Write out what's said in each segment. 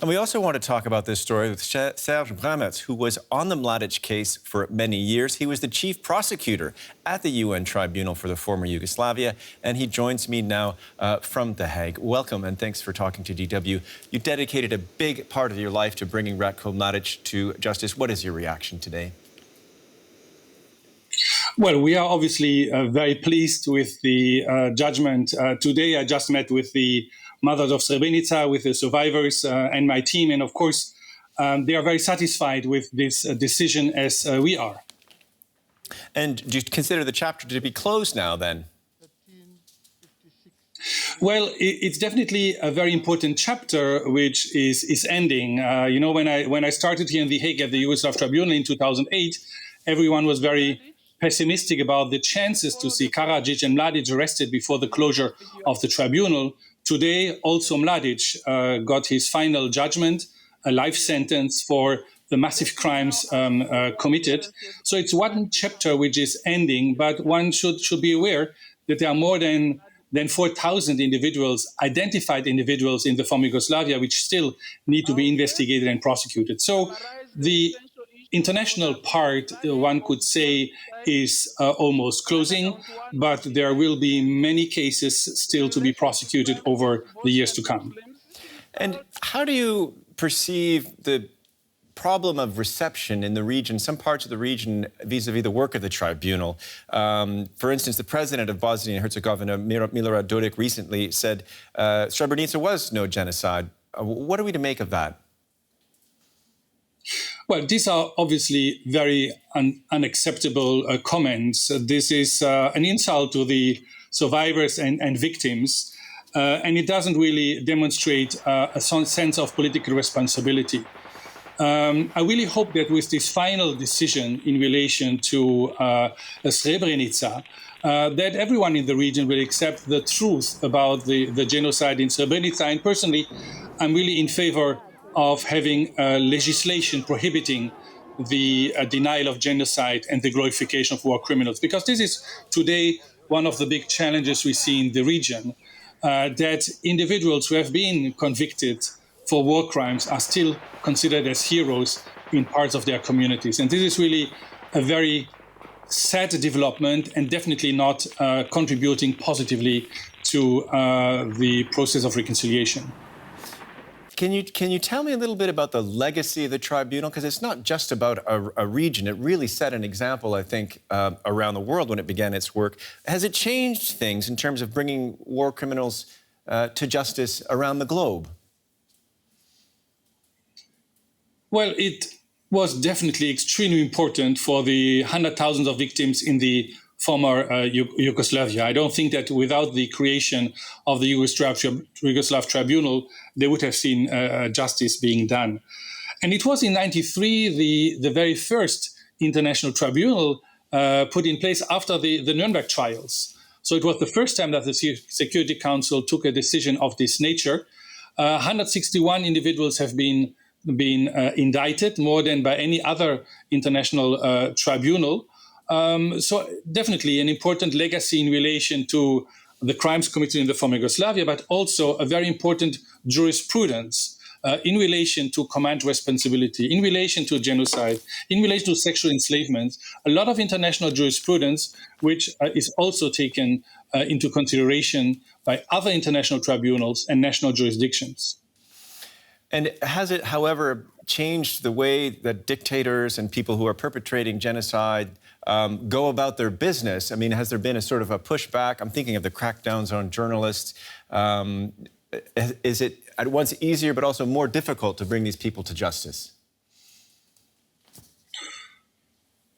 And we also want to talk about this story with Serge Brammertz, who was on the Mladic case for many years. He was the chief prosecutor at the UN Tribunal for the former Yugoslavia, and he joins me now from The Hague. Welcome, and thanks for talking to DW. You dedicated a big part of your life to bringing Ratko Mladic to justice. What is your reaction today? Well, we are obviously very pleased with the judgment. Today, I just met with the mothers of Srebrenica, with the survivors and my team. And of course, they are very satisfied with this decision as we are. And do you consider the chapter to be closed now then? Well, it's definitely a very important chapter which is ending. You know, when I started here in The Hague at the Yugoslav Tribunal in 2008, everyone was very pessimistic about the chances to see Karadzic and Mladic arrested before the closure of the tribunal. Today, also Mladic got his final judgment, a life sentence for the massive crimes committed. So it's one chapter which is ending, but one should be aware that there are more than 4,000 individuals, identified individuals in the former Yugoslavia, which still need to be investigated and prosecuted. So the international part, one could say, is almost closing, but there will be many cases still to be prosecuted over the years to come. And how do you perceive the problem of reception in the region, some parts of the region, vis-a-vis the work of the tribunal? For instance, the president of Bosnia and Herzegovina, Milorad Dodik, recently said Srebrenica was no genocide. What are we to make of that? Well, these are obviously very unacceptable comments. This is an insult to the survivors and victims, and it doesn't really demonstrate a sense of political responsibility. I really hope that with this final decision in relation to Srebrenica, that everyone in the region will accept the truth about the genocide in Srebrenica. And personally, I'm really in favor of having legislation prohibiting the denial of genocide and the glorification of war criminals. Because this is today one of the big challenges we see in the region, that individuals who have been convicted for war crimes are still considered as heroes in parts of their communities. And this is really a very sad development and definitely not contributing positively to the process of reconciliation. Can you tell me a little bit about the legacy of the tribunal? Because it's not just about a region. It really set an example, I think, around the world when it began its work. Has it changed things in terms of bringing war criminals to justice around the globe? Well, it was definitely extremely important for the hundred thousands of victims in the former Yugoslavia. I don't think that without the creation of the Yugoslav Tribunal, they would have seen justice being done. And it was in '93 the very first international tribunal put in place after the Nuremberg trials. So it was the first time that the Security Council took a decision of this nature. 161 individuals have been indicted, more than by any other international tribunal. So definitely an important legacy in relation to the crimes committed in the former Yugoslavia, but also a very important jurisprudence in relation to command responsibility, in relation to genocide, in relation to sexual enslavement. A lot of international jurisprudence, which is also taken into consideration by other international tribunals and national jurisdictions. And has it, however, changed the way that dictators and people who are perpetrating genocide go about their business? I mean, has there been a sort of a pushback? I'm thinking of the crackdowns on journalists. Is it at once easier but also more difficult to bring these people to justice?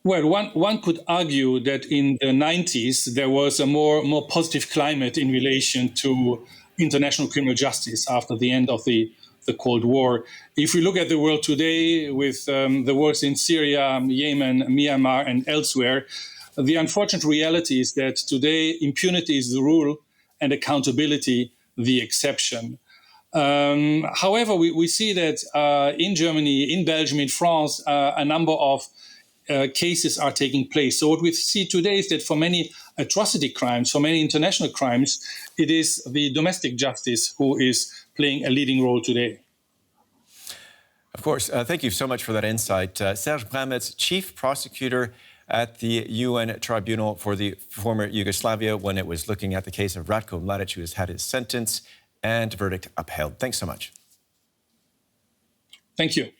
Well, one could argue that in the 90s, there was a more positive climate in relation to international criminal justice after the end of the Cold War. If we look at the world today with the wars in Syria, Yemen, Myanmar, and elsewhere, the unfortunate reality is that today impunity is the rule and accountability the exception. However, we see that in Germany, in Belgium, in France, a number of cases are taking place. So what we see today is that for many atrocity crimes, for many international crimes, it is the domestic justice who is playing a leading role today. Of course. Thank you so much for that insight. Serge Brammertz, chief prosecutor at the UN Tribunal for the former Yugoslavia when it was looking at the case of Ratko Mladic, who has had his sentence and verdict upheld. Thanks so much. Thank you.